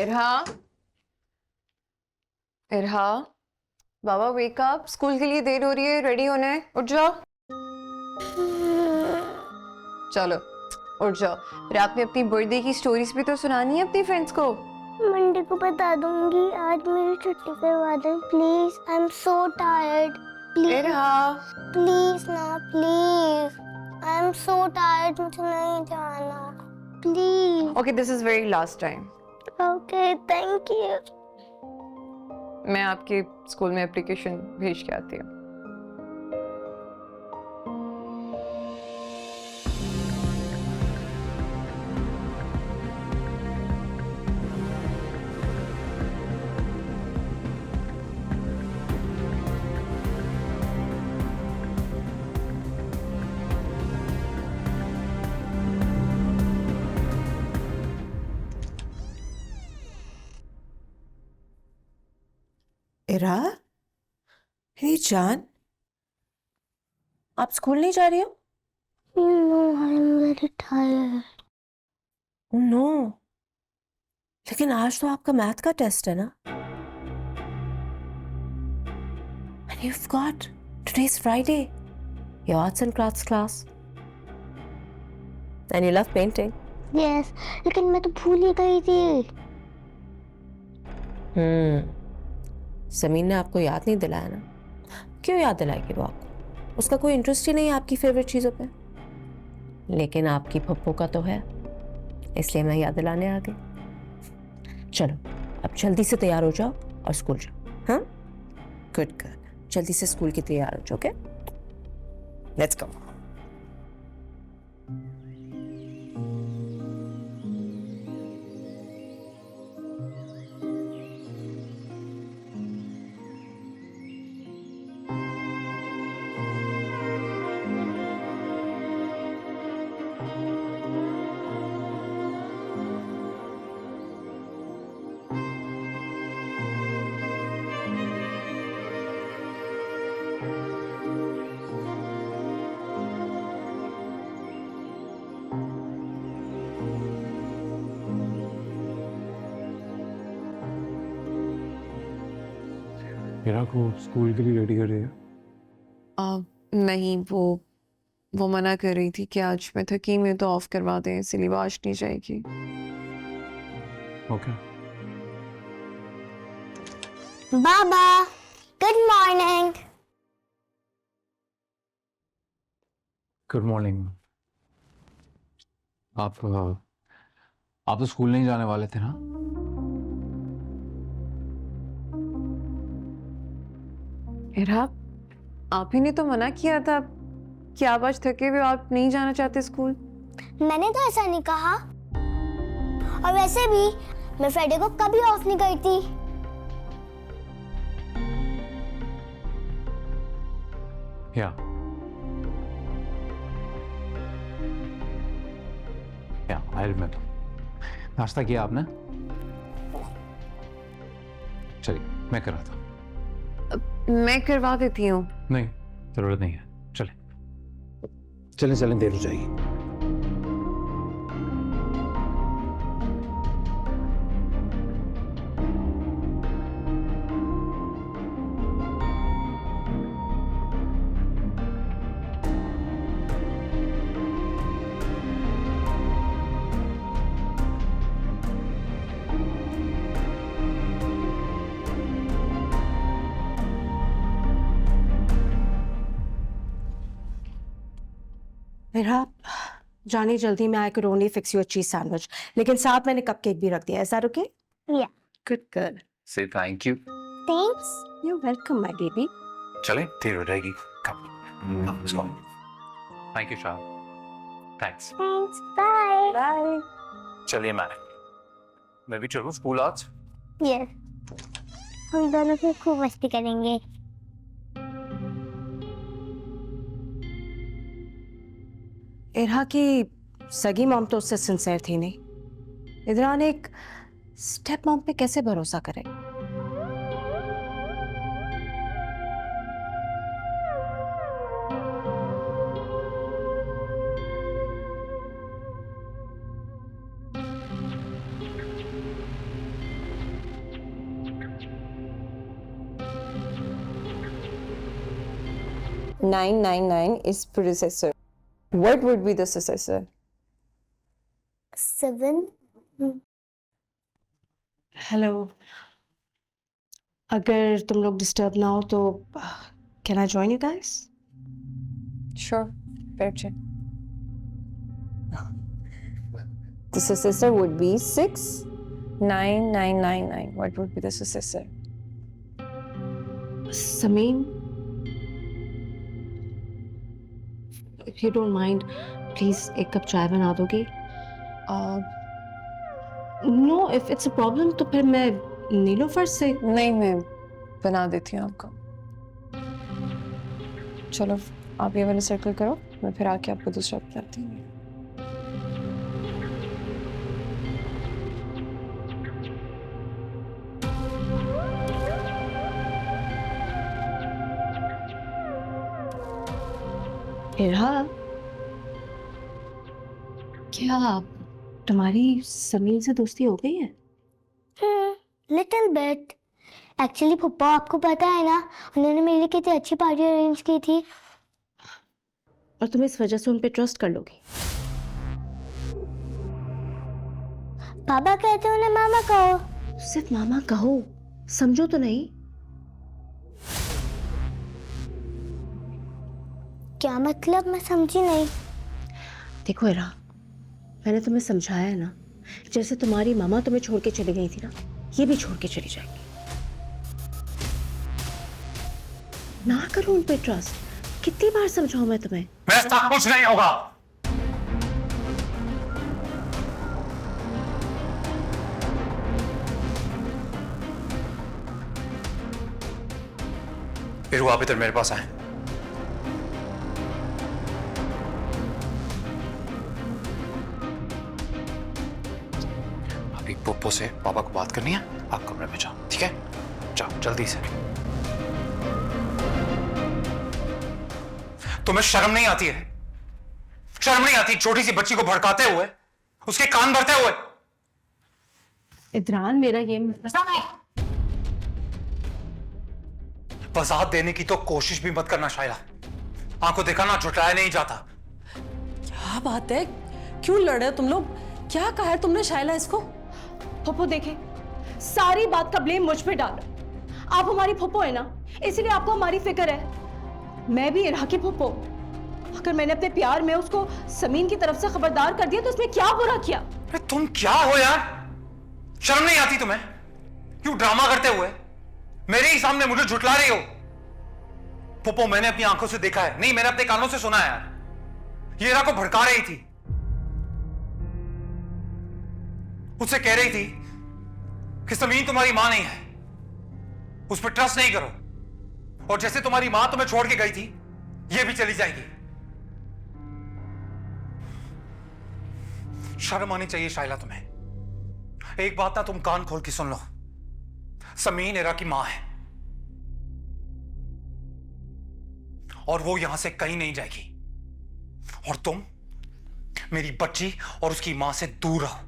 इरहा, इरहा, बाबा wake up, school के लिए देर हो रही है, रेडी होना है, उठ जाओ। चलो उठ जाओ। रात में अपनी बर्थडे की स्टोरीज भी तो सुनानी है अपनी फ्रेंड्स को। मंडे को बता दूंगी, आज मेरी छुट्टी करवा दे please. I am so tired. Please Irha, please ना, please. I am so tired, मुझे नहीं जाना please. Okay this is very last time. Okay thank you. मैं आपके स्कूल में एप्लीकेशन भेज के आती हूँ। इरा, हे जान, आप स्कूल नहीं जा रही हो? No I am very tired. Oh no, लेकिन आज तो आपका मैथ का टेस्ट है ना? And you've got today's Friday, your arts and crafts class. And you love painting. Yes, लेकिन मैं तो भूल ही गई थी। समीन ने आपको याद नहीं दिलाया ना? क्यों याद दिलाएगी वो आपको? उसका कोई इंटरेस्ट ही नहीं है आपकी फेवरेट चीजों पे। लेकिन आपकी पप्पो का तो है, इसलिए मैं याद दिलाने आ गई। चलो अब जल्दी से तैयार हो जाओ और स्कूल जाओ। हाँ, गुड गुड, जल्दी से स्कूल की तैयार हो जाओ। Okay, let's go. मेरा को स्कूल के लिए रेडी कर रही है। नहीं, वो मना कर रही थी कि आज मैं थकी मैं तो ऑफ करवा दें, इसलिए वो आज नहीं जाएगी। ओके। बाबा गुड मॉर्निंग। Good morning. आप तो स्कूल नहीं जाने वाले थे ना? इरहा, आप ही ने तो मना किया था कि आप आज थके हुए, आप नहीं जाना चाहते स्कूल। मैंने तो ऐसा नहीं कहा, और वैसे भी मैं फ्राइडे को कभी ऑफ नहीं करती। या आई रिमेंबर। नाश्ता किया आपने? चलिए मैं कर रहा था। मैं करवा देती हूँ। नहीं, जरूरत नहीं है। चले चलें चलें, देर हो जाएगी। इरा, जानी जल्दी में, I could only fix you a cheese sandwich, लेकिन साथ मैंने कपकेक भी रख दिया है। ओके? या good girl. Say thank you. Thanks. You welcome my baby. चलें, देर हो जाएगी। Come let's go. Thank you Shah. Thanks. Thanks bye bye. चलिए मैं भी चलूं स्कूल आज? यस, हम दोनों फिर खूब मस्ती करेंगे। इरा की सगी मॉम तो उससे सिंसियर थी नहीं। इधर ने एक स्टेप मॉम पे कैसे भरोसा करे? 999 is predecessor. What would be the successor? 7. Hello, अगर तुम लोग डिस्टर्ब ना हो तो can I join you guys? Sure. Perfect. The successor would be 69999. What would be the successor? Sameen, if you don't mind, please एक कप चाय बना दोगे? No, if it's a problem तो फिर मैं नीलोफर से नहीं, मैं बना देती हूँ आपको। चलो आप ये वाला सर्कल करो, मैं फिर आके आपको दूसरा बताती हूँ। इरहा, क्या तुम्हारी समीन से दोस्ती हो गई है? Little bit. एक्चुअली पप्पा, आपको पता है ना, उन्होंने मेरे लिए कितनी अच्छी पार्टी अरेंज की थी। और तुम इस वजह से उन पे ट्रस्ट कर लोगी? पापा कहते हैं उन्हें मामा कहो। सिर्फ मामा कहो, समझो तो नहीं। क्या मतलब? मैं समझी नहीं। देखो इरा, मैंने तुम्हें समझाया है ना, जैसे तुम्हारी मामा तुम्हें छोड़ के चली गई थी ना, ये भी छोड़ के चली जाएगी। ना करो उन पे ट्रस्ट। कितनी बार समझाऊं मैं तुम्हें? वैसा कुछ नहीं होगा। फिर आप इधर मेरे पास आए। अभी पप्पो से पापा को बात करनी है, आप कमरे में जाओ, ठीक है? जाओ जल्दी से। तुम्हें शर्म नहीं आती है? शर्म नहीं आती छोटी सी बच्ची को भड़काते हुए, उसके कान भरते हुए? इद्रान, मेरा ये वजाहत देने की तो कोशिश भी मत करना शायला। आंखों देखा ना, झुटलाया नहीं जाता। क्या बात है, क्यों लड़ रहे हो तुम लोग? क्या कहा है तुमने शायला इसको? फुप्पो देखे, सारी बात का ब्लेम मुझ पे डाल रहे। आप हमारी फुप्पो है ना, इसलिए आपको हमारी फिक्र है। मैं भी इरहा की फुप्पो। अगर मैंने अपने प्यार में उसको समीन की तरफ से खबरदार कर दिया तो उसमें क्या बुरा किया? अरे तुम क्या हो यार? शर्म नहीं आती तुम्हें? क्यों ड्रामा करते हुए मेरे ही सामने मुझे झुटला रही हो? पुप्पो, मैंने अपनी आंखों से देखा है, नहीं मैंने अपने कानों से सुना है यार। ये इरा को भड़का रही थी, उससे कह रही थी कि समीन तुम्हारी मां नहीं है, उस पर ट्रस्ट नहीं करो, और जैसे तुम्हारी मां तुम्हें छोड़ के गई थी, ये भी चली जाएगी। शर्म आनी चाहिए शायला तुम्हें। एक बात ना तुम कान खोल के सुन लो, समीन इरा की मां है और वो यहां से कहीं नहीं जाएगी, और तुम मेरी बच्ची और उसकी मां से दूर रहो।